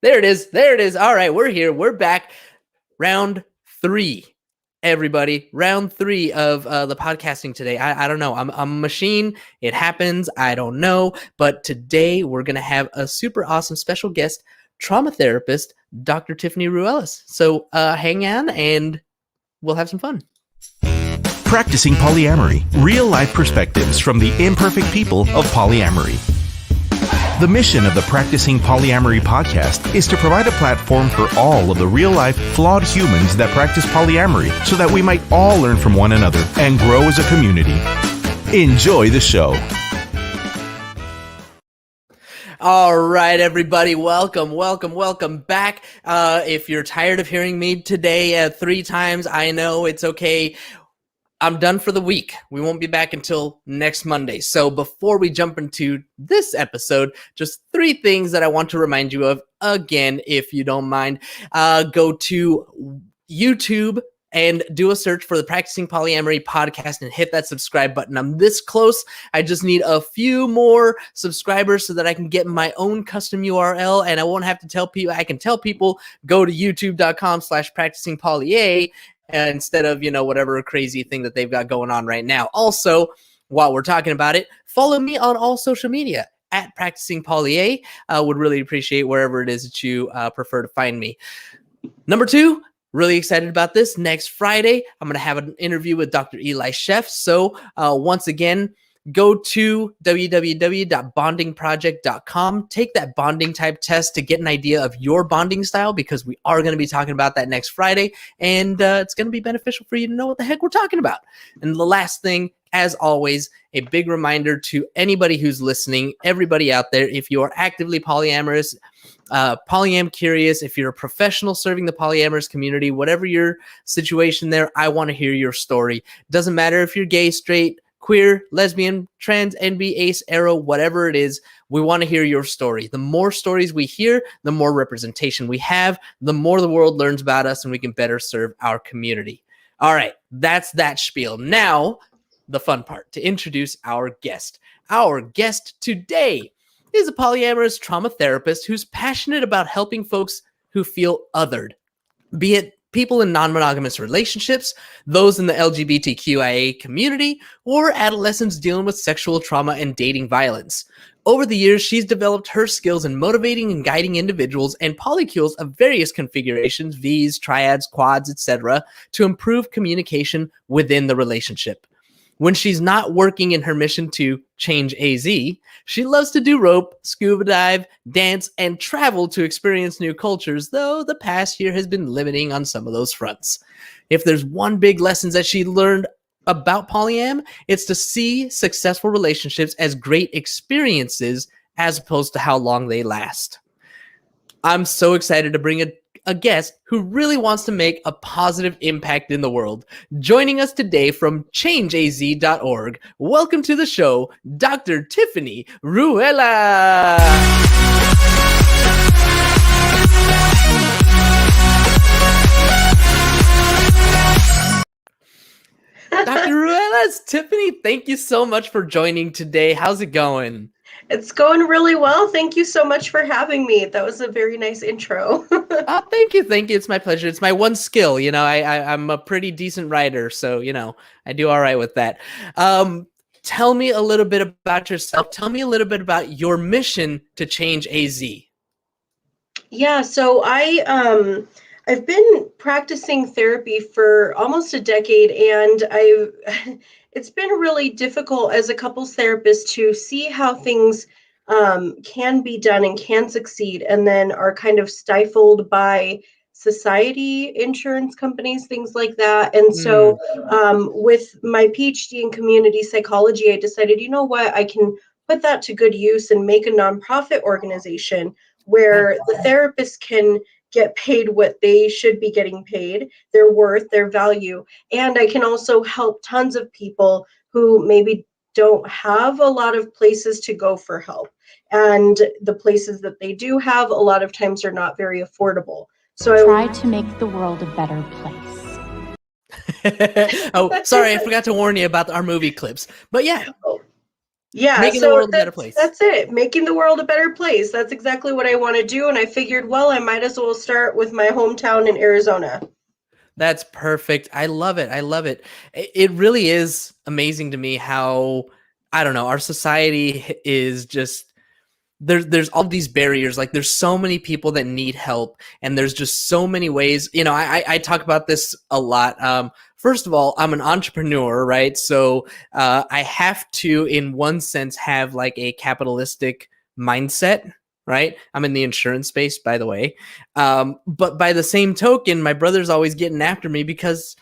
There it is. There it is. All right, we're here. We're back. Round 3, everybody. Round 3 of the podcasting today. I don't know. I'm a machine. It happens. I don't know. But today we're going to have a super awesome special guest, trauma therapist, Dr. Tiffany Ruelaz. So hang on and we'll have some fun. Practicing Polyamory, real-life perspectives from the imperfect people of polyamory. The mission of the Practicing Polyamory podcast is to provide a platform for all of the real-life, flawed humans that practice polyamory so that we might all learn from one another and grow as a community. Enjoy the show. All right, everybody. Welcome back. If you're tired of hearing me today 3 times, I know it's okay. I'm done for the week. We won't be back until next Monday. So before we jump into this episode, just 3 things that I want to remind you of again, if you don't mind. Go to YouTube and do a search for the Practicing Polyamory podcast and hit that subscribe button. I'm this close. I just need a few more subscribers so that I can get my own custom URL and I won't have to tell people. I can tell people go to youtube.com/practicingpoly instead of, whatever crazy thing that they've got going on right now. Also, while we're talking about it, follow me on all social media at Practicing Poly. Would really appreciate wherever it is that you prefer to find me. Number 2, really excited about this. Next Friday, I'm going to have an interview with Dr. Eli Sheff. So once again, go to www.bondingproject.com. Take that bonding type test to get an idea of your bonding style because we are going to be talking about that next Friday. And it's going to be beneficial for you to know what the heck we're talking about. And the last thing, as always, a big reminder to anybody who's listening, everybody out there, if you are actively polyamorous, polyam curious, if you're a professional serving the polyamorous community, whatever your situation there, I want to hear your story. Doesn't matter if you're gay, straight, queer, lesbian, trans, NB, ace, arrow, whatever it is, we want to hear your story. The more stories we hear, the more representation we have, the more the world learns about us and we can better serve our community. All right, that's that spiel. Now, the fun part, to introduce our guest. Our guest today is a polyamorous trauma therapist who's passionate about helping folks who feel othered, be it people in non-monogamous relationships, those in the LGBTQIA community, or adolescents dealing with sexual trauma and dating violence. Over the years, she's developed her skills in motivating and guiding individuals and polycules of various configurations, Vs, triads, quads, etc., to improve communication within the relationship. When she's not working in her mission to change AZ, she loves to do rope, scuba dive, dance, and travel to experience new cultures, though the past year has been limiting on some of those fronts. If there's one big lesson that she learned about polyam, it's to see successful relationships as great experiences as opposed to how long they last. I'm so excited to bring a guest who really wants to make a positive impact in the world. Joining us today from changeaz.org, welcome to the show, Dr. Tiffany Ruelaz. Dr. Ruelaz, Tiffany, thank you so much for joining today. How's it going? It's going really well. Thank you so much for having me. That was a very nice intro. Oh, thank you. It's my pleasure. It's my one skill. I'm a pretty decent writer, so, I do all right with that. Tell me a little bit about yourself. Tell me a little bit about your mission to change AZ. Yeah, so I've been practicing therapy for almost a decade, and it's been really difficult as a couples therapist to see how things can be done and can succeed, and then are kind of stifled by society, insurance companies, things like that. And so with my PhD in community psychology, I decided, you know what, I can put that to good use and make a nonprofit organization where the therapists can get paid what they should be getting paid, their worth, their value. And I can also help tons of people who maybe don't have a lot of places to go for help. And the places that they do have, a lot of times are not very affordable. So I try to make the world a better place. Oh, sorry, I forgot to warn you about our movie clips. But yeah. Yeah, Making the so world a better place. that's it. Making the world a better place. That's exactly what I want to do. And I figured, well, I might as well start with my hometown in Arizona. That's perfect. I love it. I love it. It really is amazing to me how, I don't know, our society is just there's all these barriers. Like there's so many people that need help, and there's just so many ways. You know, I talk about this a lot. First of all, I'm an entrepreneur, right? So I have to, in one sense, have like a capitalistic mindset. Right, I'm in the insurance space, by the way. But by the same token, my brother's always getting after me because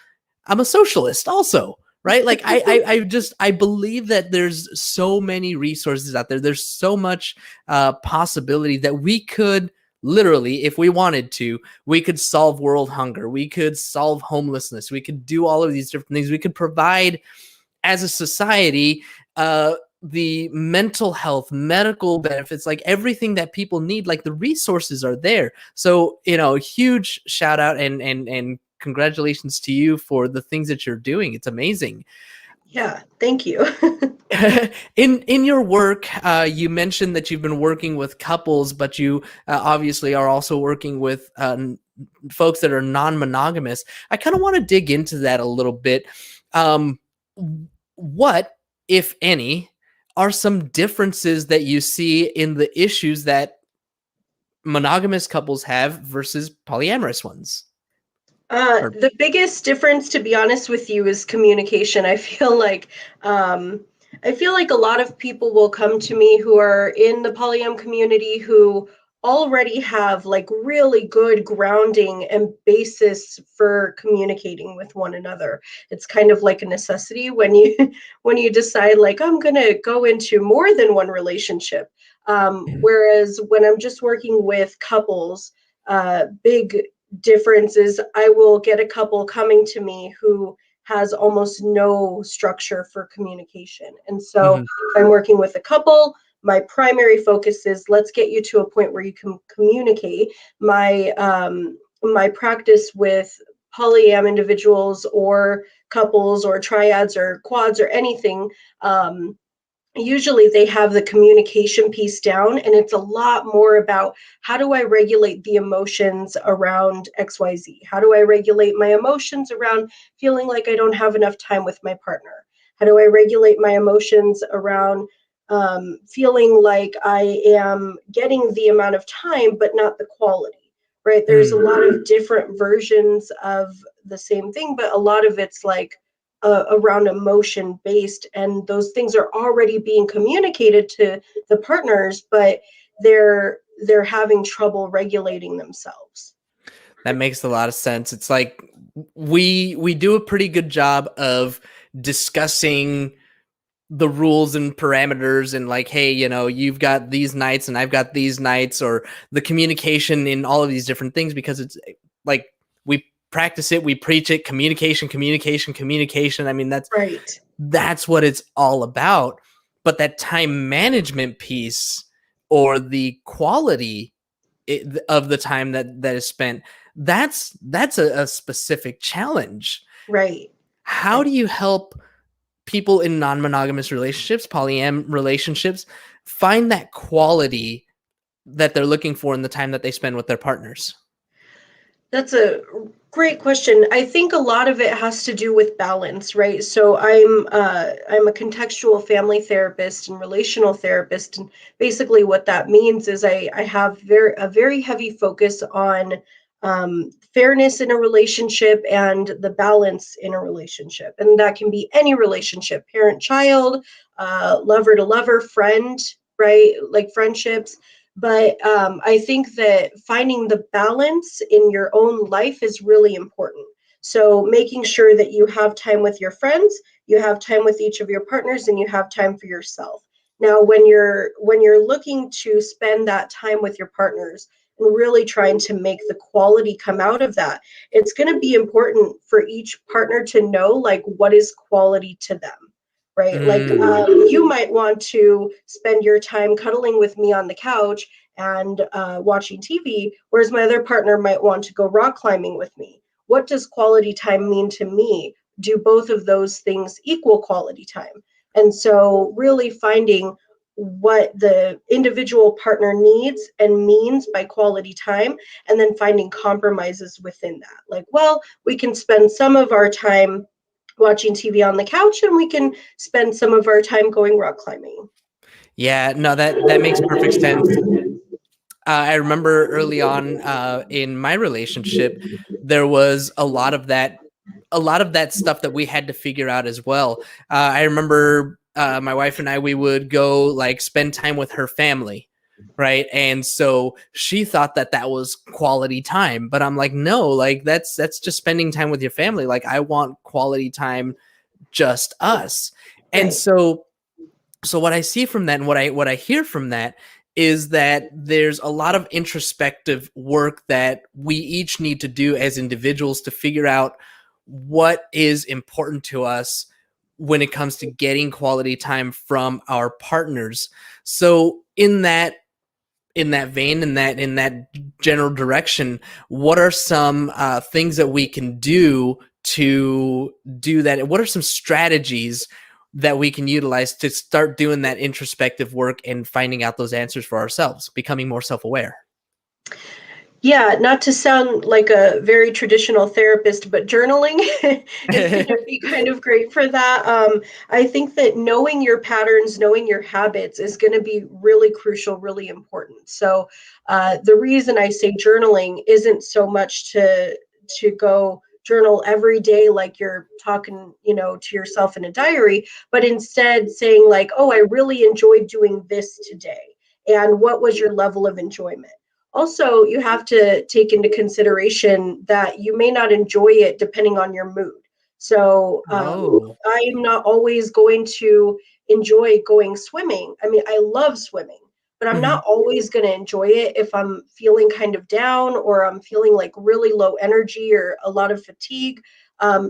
I'm a socialist, also. Right, like I believe that there's so many resources out there. There's so much possibility that we could literally, if we wanted to, we could solve world hunger. We could solve homelessness. We could do all of these different things. We could provide as a society the mental health, medical benefits, like everything that people need. Like the resources are there. So, you know, huge shout out and congratulations to you for the things that you're doing. It's amazing. Yeah, thank you. In your work, you mentioned that you've been working with couples, but you obviously are also working with folks that are non-monogamous. I kind of want to dig into that a little bit. Um, what, if any, are some differences that you see in the issues that monogamous couples have versus polyamorous ones? Or The biggest difference, to be honest with you, is communication. I feel like a lot of people will come to me who are in the polyam community who already have like really good grounding and basis for communicating with one another. It's kind of like a necessity when you when you decide like I'm gonna go into more than one relationship. Whereas when I'm just working with couples, big difference is I will get a couple coming to me who has almost no structure for communication. And so Mhm. if I'm working with a couple, my primary focus is let's get you to a point where you can communicate. My practice with polyam individuals or couples or triads or quads or anything, usually they have the communication piece down, and it's a lot more about how do I regulate the emotions around XYZ? How do I regulate my emotions around feeling like I don't have enough time with my partner? How do I regulate my emotions around feeling like I am getting the amount of time but not the quality? Right, there's a Mm. lot of different versions of the same thing, but a lot of it's like around emotion based, and those things are already being communicated to the partners, but they're having trouble regulating themselves. That makes a lot of sense. It's like we do a pretty good job of discussing the rules and parameters and like, hey, you know, you've got these nights and I've got these nights, or the communication in all of these different things, because it's like we practice it, we preach it, communication, communication, communication. I mean, Right. that's what it's all about. But that time management piece, or the quality of the time that is spent, that's a specific challenge. Right. How Right. do you help people in non-monogamous relationships, polyam relationships, find that quality that they're looking for in the time that they spend with their partners? That's a great question. I think a lot of it has to do with balance, right? So I'm a contextual family therapist and relational therapist, and basically what that means is I have a very heavy focus on fairness in a relationship and the balance in a relationship, and that can be any relationship: parent child, lover to lover, friend, right? Like friendships. But I think that finding the balance in your own life is really important. So making sure that you have time with your friends, you have time with each of your partners, and you have time for yourself. Now, when you're looking to spend that time with your partners and really trying to make the quality come out of that, it's going to be important for each partner to know like what is quality to them, right? Like Mm. you might want to spend your time cuddling with me on the couch and watching TV, whereas my other partner might want to go rock climbing with me. What does quality time mean to me? Do both of those things equal quality time? And so really finding what the individual partner needs and means by quality time, and then finding compromises within that. Like, well, we can spend some of our time watching TV on the couch, and we can spend some of our time going rock climbing. Yeah, no, that makes perfect sense. I remember early on in my relationship, there was a lot of that stuff that we had to figure out as well. I remember my wife and I, we would go like spend time with her family, right? And so she thought that that was quality time, but I'm like, no, like that's just spending time with your family. Like I want quality time, just us. And Right. so what I see from that and what I hear from that is that there's a lot of introspective work that we each need to do as individuals to figure out what is important to us when it comes to getting quality time from our partners. So in that vein, in that general direction, what are some things that we can do to do that? What are some strategies that we can utilize to start doing that introspective work and finding out those answers for ourselves, becoming more self-aware? Yeah, not to sound like a very traditional therapist, but journaling is going to be kind of great for that. I think that knowing your patterns, knowing your habits is going to be really crucial, really important. So, the reason I say journaling isn't so much to go journal every day like you're talking, to yourself in a diary, but instead saying like, "Oh, I really enjoyed doing this today." And what was your level of enjoyment? Also, you have to take into consideration that you may not enjoy it depending on your mood. So, Oh, I'm not always going to enjoy going swimming. I mean, I love swimming, but I'm mhm, not always going to enjoy it if I'm feeling kind of down or I'm feeling like really low energy or a lot of fatigue.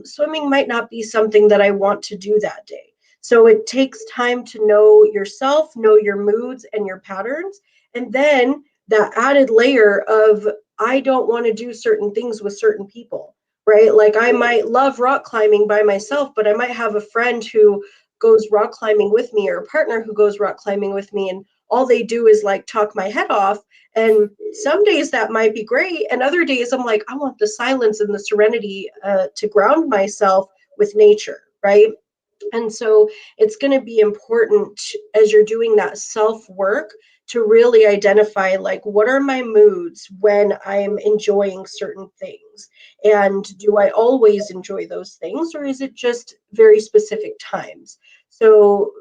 Swimming might not be something that I want to do that day. So, it takes time to know yourself, know your moods and your patterns. And then that added layer of I don't want to do certain things with certain people, right? Like I might love rock climbing by myself, but I might have a friend who goes rock climbing with me or a partner who goes rock climbing with me, and all they do is like talk my head off. And some days that might be great, and other days I'm like, I want the silence and the serenity to ground myself with nature, right? And so it's going to be important as you're doing that self work to really identify like what are my moods when I'm enjoying certain things, and do I always enjoy those things, or is it just very specific times? So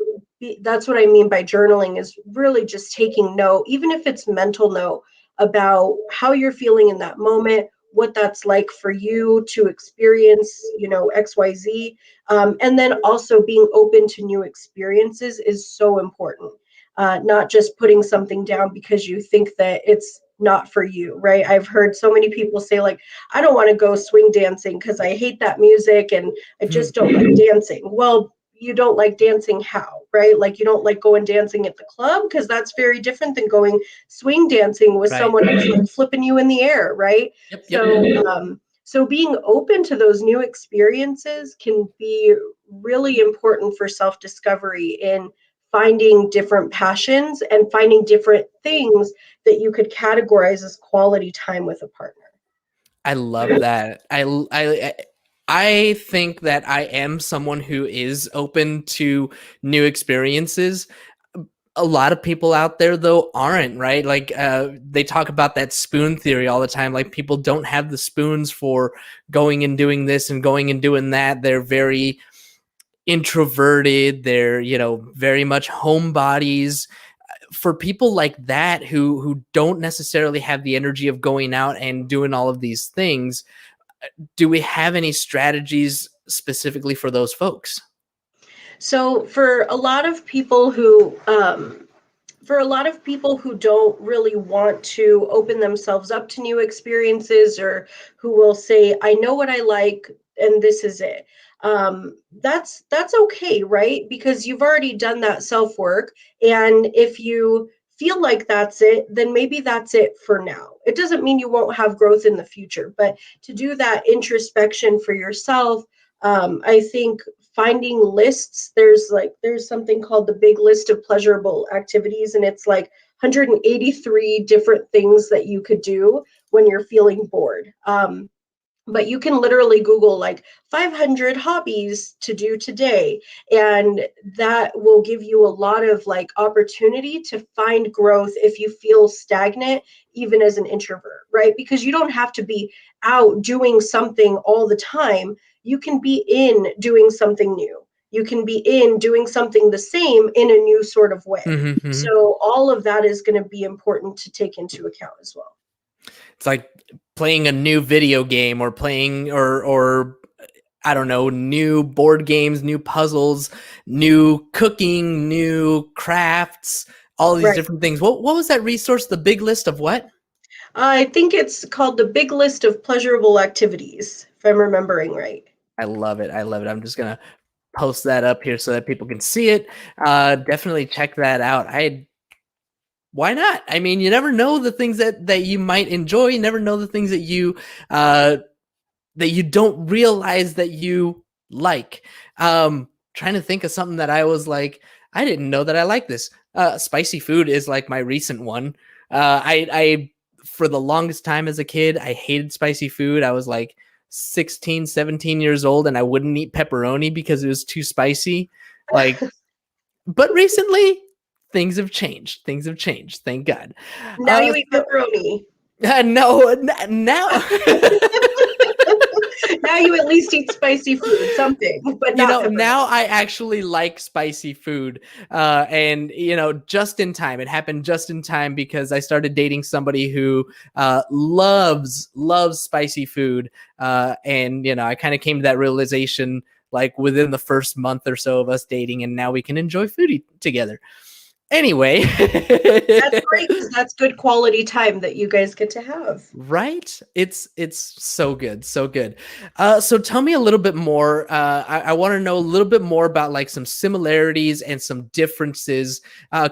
that's what I mean by journaling, is really just taking note, even if it's mental note, about how you're feeling in that moment, what that's like for you to experience, XYZ. And then also being open to new experiences is so important. Not just putting something down because you think that it's not for you, right? I've heard so many people say, like, I don't want to go swing dancing because I hate that music and I mhm, just don't like dancing. Well, you don't like dancing how, right? Like, you don't like going dancing at the club because that's very different than going swing dancing with right. someone who's like flipping you in the air, right? Yep, yep. So being open to those new experiences can be really important for self-discovery in finding different passions and finding different things that you could categorize as quality time with a partner. I love that. I think that I am someone who is open to new experiences. A lot of people out there though aren't, right? Like they talk about that spoon theory all the time. Like people don't have the spoons for going and doing this and going and doing that. They're very introverted. They're, very much homebodies. For people like that who don't necessarily have the energy of going out and doing all of these things, do we have any strategies specifically for those folks? So for a lot of people who don't really want to open themselves up to new experiences, or who will say, I know what I like and this is it. That's okay, right? Because you've already done that self work. And if you feel like that's it, then maybe that's it for now. It doesn't mean you won't have growth in the future, but to do that introspection for yourself, I think finding lists. There's something called the big list of pleasurable activities, and it's like 183 different things that you could do when you're feeling bored. But you can literally Google like 500 hobbies to do today, and that will give you a lot of like opportunity to find growth if you feel stagnant, even as an introvert, right? Because you don't have to be out doing something all the time. You can be in doing something new. You can be in doing something the same in a new sort of way. Mm-hmm. So all of that is going to be important to take into account as well. It's like playing a new video game or playing or I don't know, new board games, new puzzles, new cooking, new crafts, all these Right. different things. What was that resource? The big list of what? I think it's called the big list of pleasurable activities, if I'm remembering right. I love it. I love it. I'm just gonna post that up here so that people can see it. Definitely check that out. Why not? I mean, you never know the things that you might enjoy. You never know the things that you don't realize that you like. Trying to think of something that I was like, I didn't know that I like this. Spicy food is like my recent one. I for the longest time as a kid, I hated spicy food. I was like 16, 17 years old, and I wouldn't eat pepperoni because it was too spicy. Like, but recently things have changed. Things have changed. Thank God. Now you eat pepperoni. No, now. Now you at least eat spicy food, something, but not pepperoni. Now I actually like spicy food, and just in time. It happened just in time because I started dating somebody who loves spicy food, and I kind of came to that realization like within the first month or so of us dating, and now we can enjoy food together. Anyway, that's great because that's good quality time that you guys get to have. Right? It's so good, so good. So tell me a little bit more. I want to know a little bit more about like some similarities and some differences.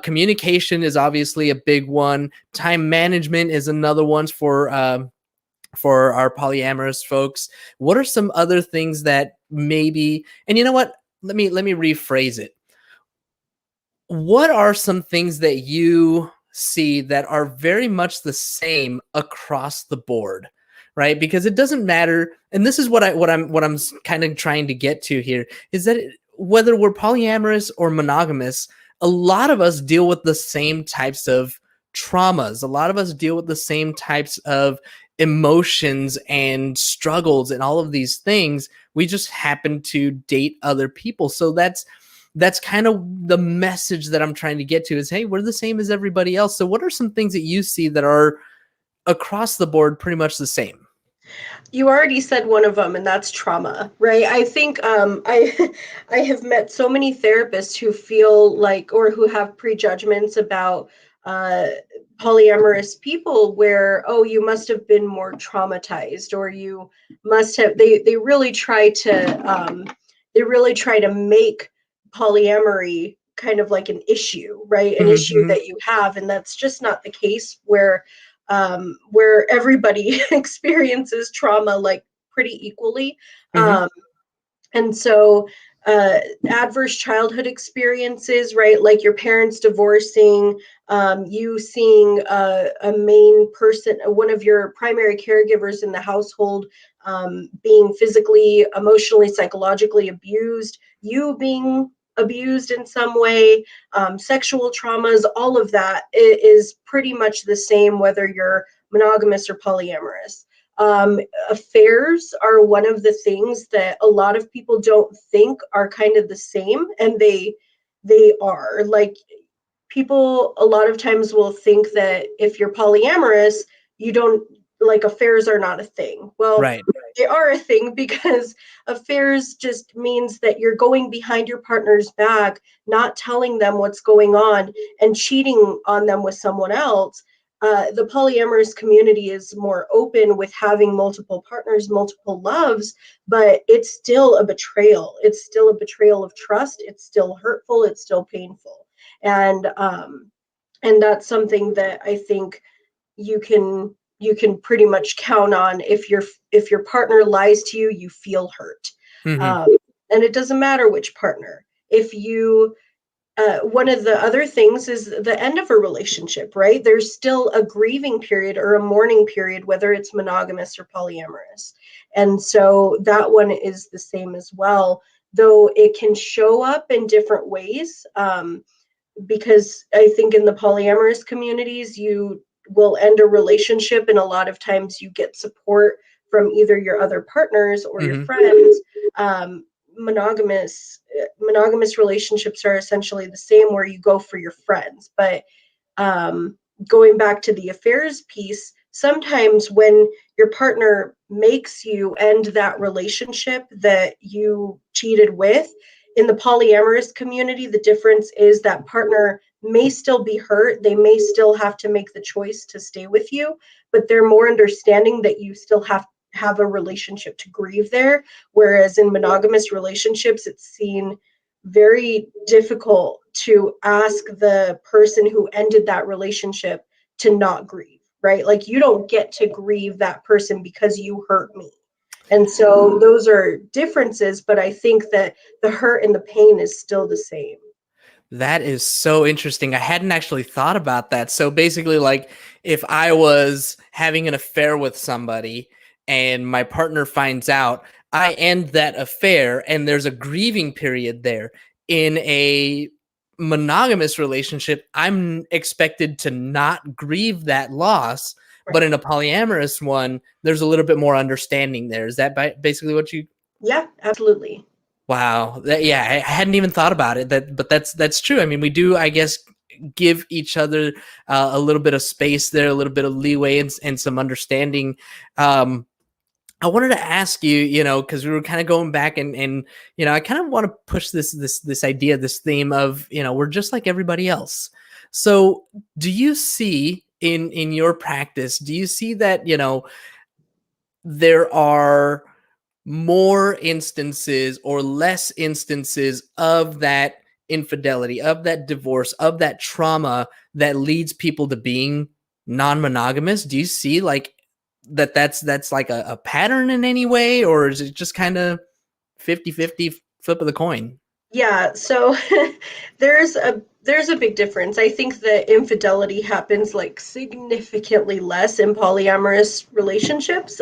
Communication is obviously a big one. Time management is another one for our polyamorous folks. What are some other things that maybe? And you know what? Let me rephrase it. What are some things that you see that are very much the same across the board, right? Because it doesn't matter, and this is what I'm kind of trying to get to here, is that whether we're polyamorous or monogamous, a lot of us deal with the same types of traumas. A lot of us deal with the same types of emotions and struggles and all of these things. We just happen to date other people. So that's kind of the message that I'm trying to get to is, hey, we're the same as everybody else. So what are some things that you see that are across the board pretty much the same? You already said one of them, and that's trauma, right? I think I have met so many therapists who feel like, or who have prejudgments about polyamorous people, where, oh, you must have been more traumatized, or you must have. They really try to make polyamory kind of like an issue, right? An issue that you have, and that's just not the case. Where everybody experiences trauma like pretty equally. And so adverse childhood experiences, right? Like your parents divorcing, you seeing a main person, one of your primary caregivers in the household, being physically, emotionally, psychologically abused, you being abused in some way, sexual traumas, all of that is pretty much the same whether you're monogamous or polyamorous. Affairs are one of the things that a lot of people don't think are kind of the same, and they are. Like, people a lot of times will think that if you're polyamorous, you don't, like, affairs are not a thing. Well, Right. they are a thing, because affairs just means that you're going behind your partner's back, not telling them what's going on, and cheating on them with someone else. The polyamorous community is more open with having multiple partners, multiple loves, but it's still a betrayal. It's still a betrayal of trust. It's still hurtful. It's still painful. And that's something that I think you can pretty much count on. If your partner lies to you, you feel hurt. and it doesn't matter which partner. If you one of the other things is the end of a relationship, right? There's still a grieving period or a mourning period, whether it's monogamous or polyamorous. And so that one is the same as well, though it can show up in different ways. Because I think in the polyamorous communities, you will end a relationship, and a lot of times you get support from either your other partners or your friends. Monogamous relationships are essentially the same, where you go for your friends. But going back to the affairs piece, sometimes when your partner makes you end that relationship that you cheated with, in the polyamorous community, the difference is that partner may still be hurt. They may still have to make the choice to stay with you, but they're more understanding that you still have a relationship to grieve there. Whereas in monogamous relationships, it's seen very difficult to ask the person who ended that relationship to not grieve, right? Like, you don't get to grieve that person because you hurt me. And so those are differences, but I think that the hurt and the pain is still the same. That is so interesting. I hadn't actually thought about that. So basically, like, if I was having an affair with somebody and my partner finds out, I end that affair and there's a grieving period there. In a monogamous relationship, I'm expected to not grieve that loss. Right. But in a polyamorous one, there's a little bit more understanding there. Is that basically what you? Yeah, absolutely. Wow. Yeah, I hadn't even thought about it. But that's true. I mean, we do, I guess, give each other a little bit of space there, a little bit of leeway and some understanding. I wanted to ask you, because we were kind of going back and I kind of want to push this idea, this theme of, we're just like everybody else. So do you see in your practice, do you see that, there are more instances or less instances of that infidelity, of that divorce, of that trauma that leads people to being non-monogamous? Do you see like that's like a pattern in any way, or is it just kind of 50-50 flip of the coin? Yeah, so there's a big difference. I think that infidelity happens like significantly less in polyamorous relationships.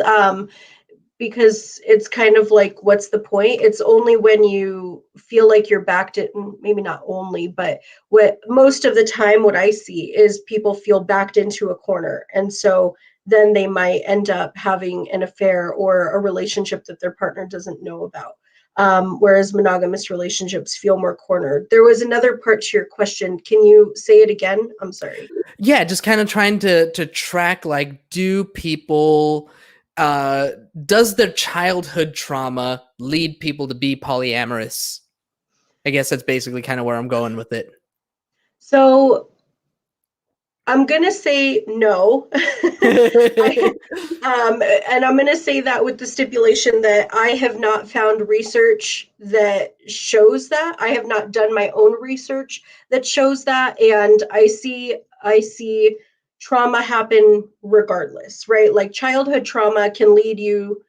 Because it's kind of like, what's the point? It's only when you feel like you're backed in, maybe not only, but what most of the time what I see is people feel backed into a corner. And so then they might end up having an affair or a relationship that their partner doesn't know about. Whereas monogamous relationships feel more cornered. There was another part to your question. Can you say it again? I'm sorry. Yeah, just kind of trying to track, like, do people does their childhood trauma lead people to be polyamorous? I guess that's basically kind of where I'm going with it. So I'm going to say no. And I'm going to say that with the stipulation that I have not found research that shows that. I have not done my own research that shows that. And I see trauma happen regardless, right? Like, childhood trauma can lead you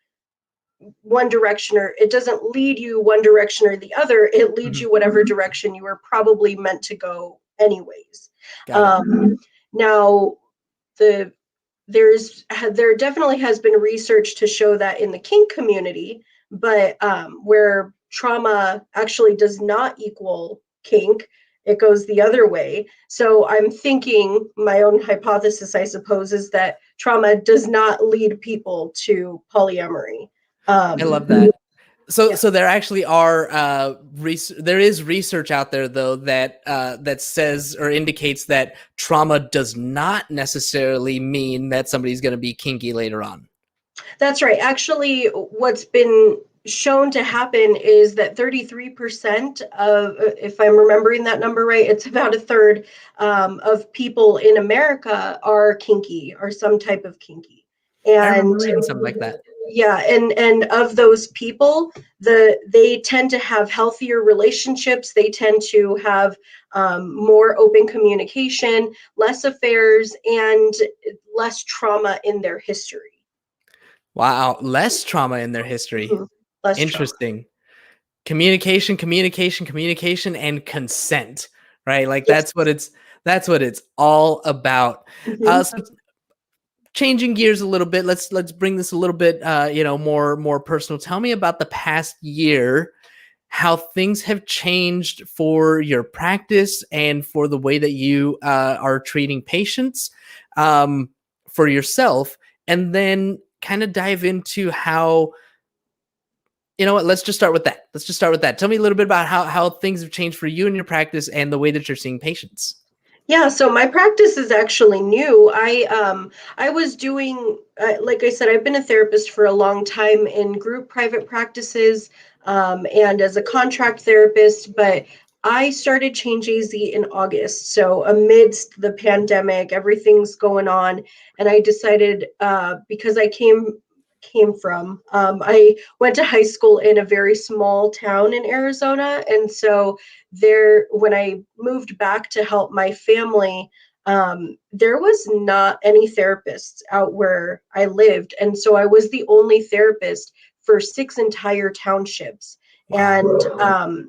one direction, or it doesn't lead you one direction or the other. It leads you whatever direction you were probably meant to go anyways. Now, there definitely has been research to show that in the kink community, but where trauma actually does not equal kink, it goes the other way. So I'm thinking, my own hypothesis, I suppose, is that trauma does not lead people to polyamory. I love that. So, Yeah. so there actually are there is research out there, though, that says or indicates that trauma does not necessarily mean that somebody's going to be kinky later on. That's right. Actually, what's been shown to happen is that 33% of, if I'm remembering that number right, it's about a third of people in America are kinky, or some type of kinky. I remember And reading something like that. yeah, and of those people, they tend to have healthier relationships. They tend to have more open communication, less affairs, and less trauma in their history. Wow, less trauma in their history. Less Interesting. Communication, communication, communication, and consent, right? Like Yes. that's what it's all about. Mhm. So changing gears a little bit, let's bring this a little bit more personal. Tell me about the past year, how things have changed for your practice and for the way that you are treating patients, for yourself, and then kind of dive into how, you know what, let's just start with that. Let's just start with that. Tell me a little bit about how things have changed for you in your practice and the way that you're seeing patients. Yeah, so my practice is actually new. I was doing like I said, I've been a therapist for a long time in group private practices, and as a contract therapist, but I started Change AZ in August. So amidst the pandemic, everything's going on, and I decided, because I came from, I went to high school in a very small town in Arizona, and so there, when I moved back to help my family, there was not any therapists out where I lived, and so I was the only therapist for 6 entire townships. Wow.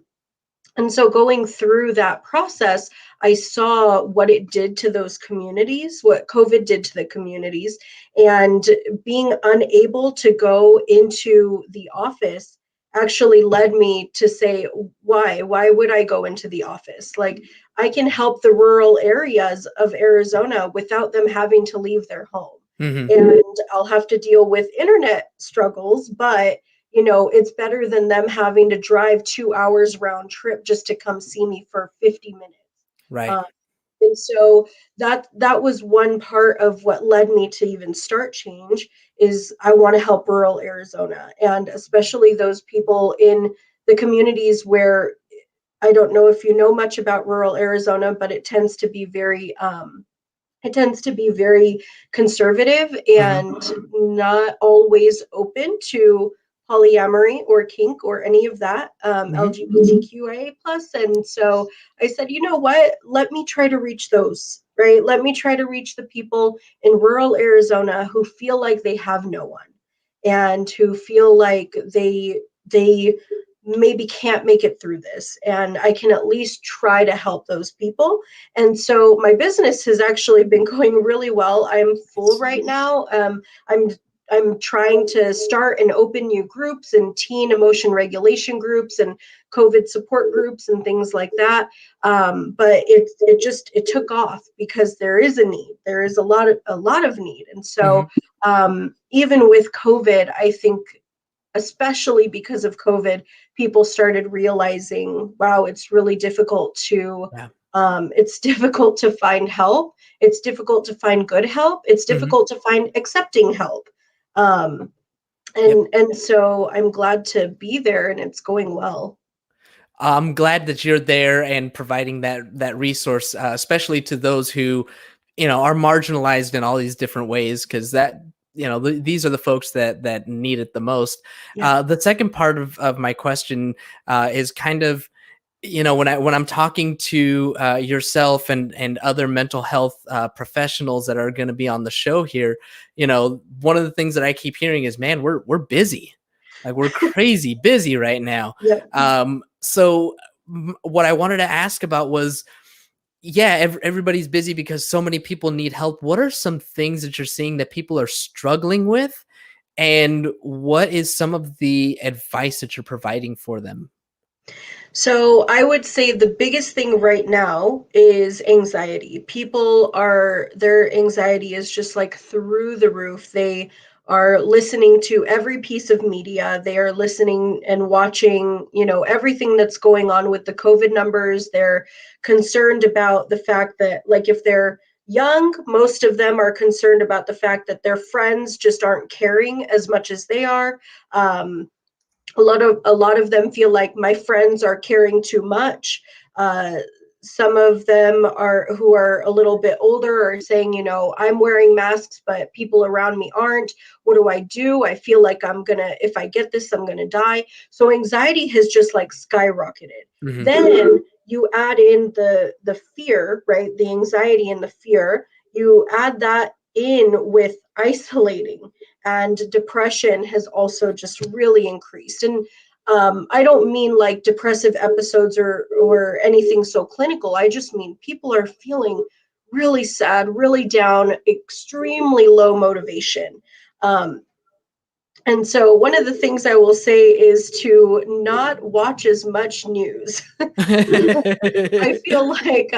And so going through that process, I saw what it did to those communities, what COVID did to the communities, and being unable to go into the office actually led me to say, why would I go into the office? Like, I can help the rural areas of Arizona without them having to leave their home. Hmm. And I'll have to deal with internet struggles, but it's better than them having to drive 2 hours round trip just to come see me for 50 minutes. Right. Um, and so that was one part of what led me to even start Change, is I want to help rural Arizona, and especially those people in the communities where, I don't know if you know much about rural Arizona, but it tends to be very conservative Hmm. and not always open to polyamory or kink or any of that, Hmm. LGBTQIA plus. And so I said, you know what? Let me try to reach those. Right? Let me try to reach the people in rural Arizona who feel like they have no one, and who feel like they maybe can't make it through this, and I can at least try to help those people. And so my business has actually been going really well. I'm full right now. I'm trying to start and open new groups and teen emotion regulation groups and COVID support groups and things like that. But it took off because there is a need. There is a lot of need, and Hmm. so even with COVID, I think, especially because of COVID, people started realizing, wow, it's really difficult to Yeah. it's difficult to find help. It's difficult to find good help. It's Hmm. difficult to find accepting help. Um, Yep. and so I'm glad to be there, and it's going well. I'm glad that you're there and providing that resource, especially to those who, are marginalized in all these different ways, because that, these are the folks that need it the most. Yeah. The second part of my question is kind of, when I'm talking to yourself and other mental health professionals that are going to be on the show here, one of the things that I keep hearing is, man, we're busy, like we're crazy busy right now. Yep. So what I wanted to ask about was, yeah, everybody's busy because so many people need help. What are some things that you're seeing that people are struggling with, and what is some of the advice that you're providing for them? So I would say the biggest thing right now is anxiety. Their anxiety is just like through the roof. They are listening to every piece of media. They are listening and watching, everything that's going on with the COVID numbers. They're concerned about the fact that, like, if they're young, most of them are concerned about the fact that their friends just aren't caring as much as they are. A lot of them feel like my friends are caring too much. Uh, some of them are who are a little bit older are saying, I'm wearing masks, but people around me aren't. What do I do? I feel like if I get this, I'm gonna die. So anxiety has just like skyrocketed. Hmm. Then you add in the fear, right? The anxiety and the fear. You add that in with isolating, and depression has also just really increased. And I don't mean like depressive episodes or anything so clinical. I just mean people are feeling really sad, really down, extremely low motivation. Um, and so one of the things I will say is to not watch as much news. I feel like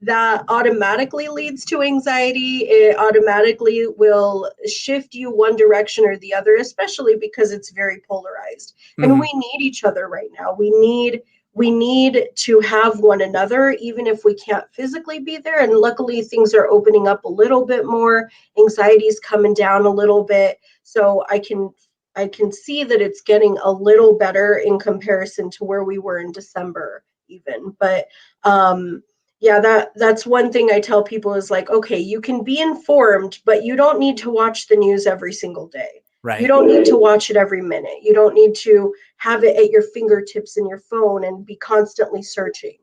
that automatically leads to anxiety. It automatically will shift you one direction or the other, especially because it's very polarized. And Mhm. we need each other right now. We need to have one another, even if we can't physically be there. And luckily, things are opening up a little bit more. Anxiety's coming down a little bit, so I can see that it's getting a little better in comparison to where we were in December even. But yeah, that's one thing I tell people is like, okay, you can be informed, but you don't need to watch the news every single day. You Right. don't need to watch it every minute. You don't need to have it at your fingertips in your phone and be constantly searching.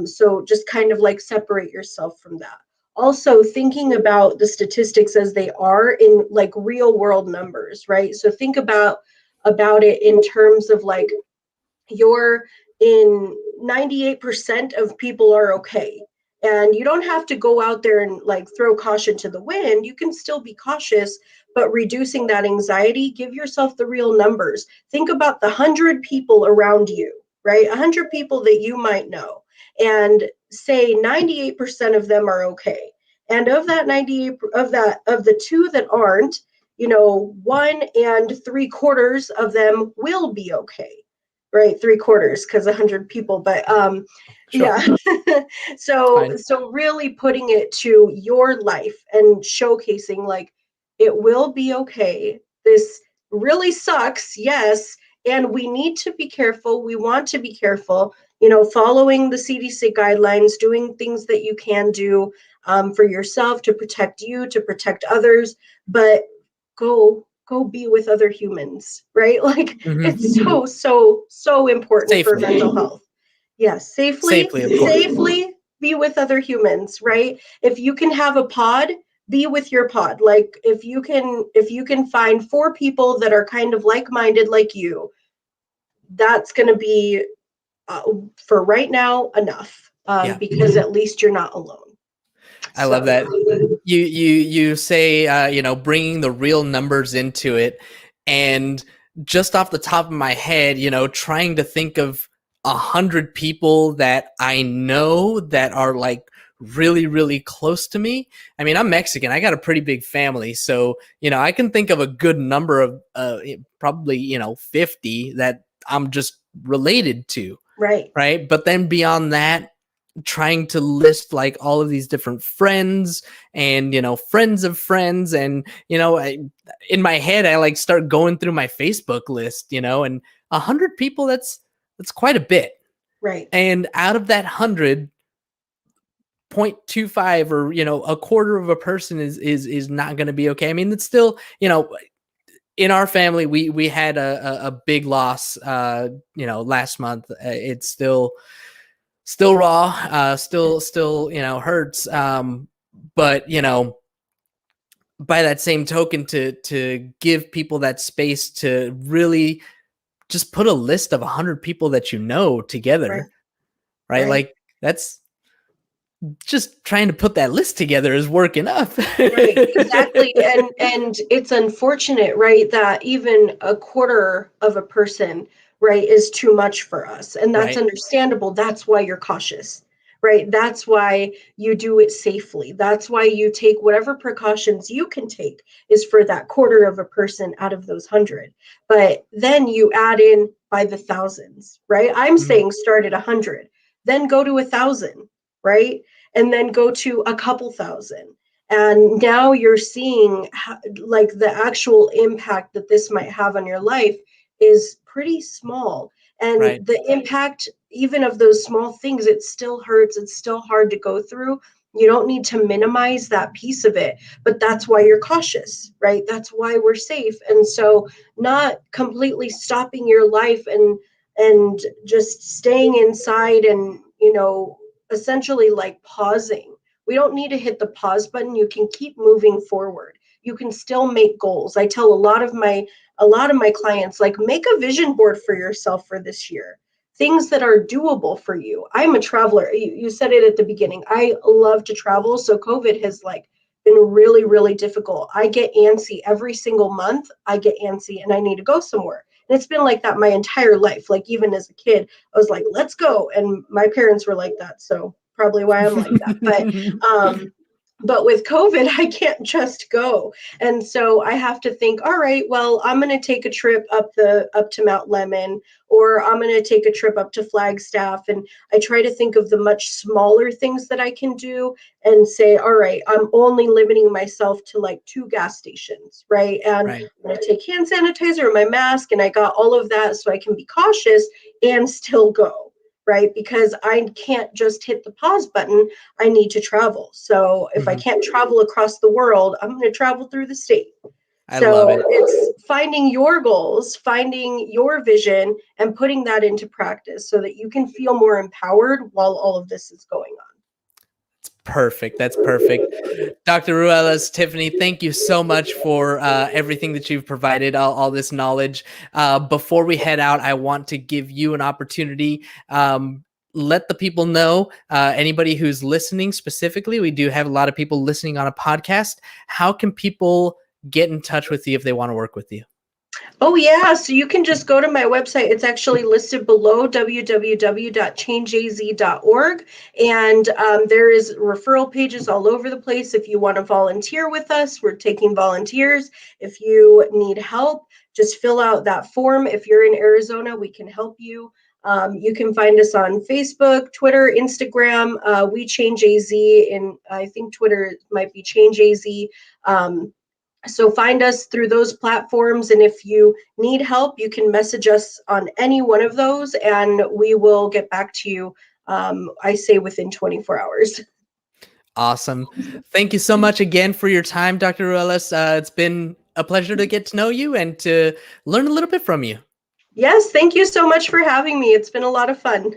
So just kind of like separate yourself from that. Also, thinking about the statistics as they are in like real world numbers, right? So think about it in terms of like you're in 98% of people are okay. And you don't have to go out there and like throw caution to the wind. You can still be cautious, but reducing that anxiety, give yourself the real numbers. Think about the 100 people around you, right? 100 people that you might know, and say 98% of them are okay. And of that 98, of the two that aren't, 1 and 3/4 of them will be okay, right? 3/4 because 100 people, but Sure. yeah. It's so fine. so really putting it to your life and showcasing like it will be okay. This really sucks, yes, and we need to be careful. We want to be careful, following the CDC guidelines, doing things that you can do for yourself to protect you, to protect others, but go be with other humans, right? Like Mhm. it's so important for Safely. mental health. Yes, safely, Safely, of course. safely be with other humans, right? If you can have a pod, be with your pod. Like if you can find 4 people that are kind of like-minded like you, that's going to be uh, for right now enough, Yeah. because at least you're not alone. I love So that. You say bringing the real numbers into it, and just off the top of my head, trying to think of 100 people that I know that are like really really close to me. I mean, I'm Mexican. I got a pretty big family, so I can think of a good number of probably 50 that I'm just related to, right, right? But then beyond that, trying to list like all of these different friends and friends of friends, and in my head I like start going through my Facebook list, and 100 people, that's quite a bit. right, And out of that 100.25, or a quarter of a person is not going to be okay. I mean, it's still, in our family we had a big loss last month. It's still raw, still hurts, but by that same token, to give people that space to really just put a list of 100 people that right, together, right? right. Like, that's just trying to put that list together is work enough. Right, exactly. And it's unfortunate, right, that even a quarter of a person, right, is too much for us. And that's Right. understandable. That's why you're cautious, right? That's why you do it safely. That's why you take whatever precautions you can take is for that quarter of a person out of those 100. But then you add in by the thousands, right? I'm Mhm. saying start at 100, then go to 1,000, right? And then go to a couple thousand, and now you're seeing like the actual impact that this might have on your life is pretty small. And Right. the impact even of those small things, it still hurts, it's still hard to go through. You don't need to minimize that piece of it, but that's why you're cautious, right? That's why we're safe. And so not completely stopping your life and just staying inside and essentially like pausing. We don't need to hit the pause button. You can keep moving forward. You can still make goals. I tell a lot of my a lot of my clients, like, make a vision board for yourself for this year. Things that are doable for you. I'm a traveler. You said it at the beginning. I love to travel. So COVID has like been really, really difficult. I get antsy every single month. I get antsy and I need to go somewhere. And it's been like that my entire life. Like, even as a kid, I was like, let's go. And my parents were like that. So probably why I'm like that. But with COVID, I can't just go. And so I have to think, all right, well, I'm going to take a trip up to Mount Lemmon, or I'm going to take a trip up to Flagstaff. And I try to think of the much smaller things that I can do and say, all right, I'm only limiting myself to like 2 gas stations, right? And Right. I'm going to take hand sanitizer and my mask, and I got all of that so I can be cautious and still go. Right? Because I can't just hit the pause button. I need to travel. So if I can't travel across the world, I'm going to travel through the state. I love it. It's finding your goals, finding your vision, and putting that into practice so that you can feel more empowered while all of this is going on. Perfect. That's perfect. Dr. Ruelaz, Tiffany, thank you so much for everything that you've provided, all this knowledge. Before we head out, I want to give you an opportunity. Let the people know, anybody who's listening specifically, we do have a lot of people listening on a podcast. How can people get in touch with you if they want to work with you? Oh, yeah. So you can just go to my website. It's actually listed below, www.changeaz.org. And there is referral pages all over the place. If you want to volunteer with us, we're taking volunteers. If you need help, just fill out that form. If you're in Arizona, we can help you. You can find us on Facebook, Twitter, Instagram. We Change AZ, and I think Twitter might be Change AZ. So find us through those platforms, and if you need help, you can message us on any one of those, and we will get back to you, I say within 24 hours. Awesome. Thank you so much again for your time, Dr. Ruelaz. It's been a pleasure to get to know you and to learn a little bit from you. Yes, thank you so much for having me. It's been a lot of fun.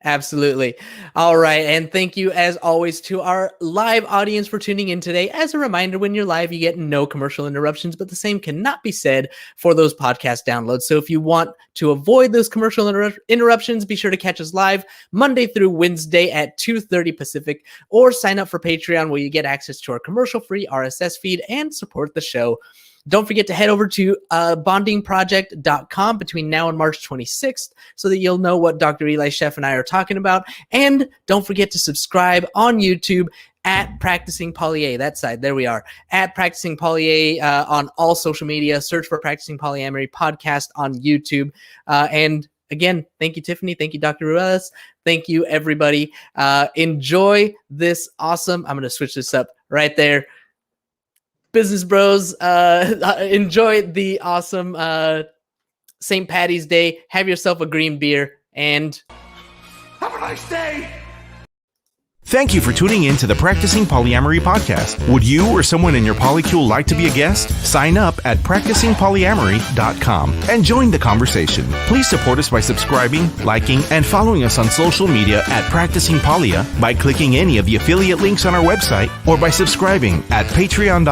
Absolutely. All right. And thank you, as always, to our live audience for tuning in today. As a reminder, when you're live, you get no commercial interruptions, but the same cannot be said for those podcast downloads. So if you want to avoid those commercial interruptions, be sure to catch us live Monday through Wednesday at 2:30 Pacific, or sign up for Patreon, where you get access to our commercial-free RSS feed and support the show. Don't forget to head over to bondingproject.com between now and March 26th so that you'll know what Dr. Eli Sheff and I are talking about. And don't forget to subscribe on YouTube at Practicing Poly-A. That side, there we are, at Practicing Poly-A on all social media. Search for Practicing Polyamory Podcast on YouTube. And again, thank you, Tiffany. Thank you, Dr. Ruelaz. Thank you, everybody. Enjoy this awesome, I'm going to switch this up right there. Business bros, enjoy the awesome St. Paddy's Day. Have yourself a green beer and have a nice day. Thank you for tuning in to the Practicing Polyamory podcast. Would you or someone in your polycule like to be a guest? Sign up at practicingpolyamory.com and join the conversation. Please support us by subscribing, liking, and following us on social media at Practicing Polya by clicking any of the affiliate links on our website, or by subscribing at patreon.com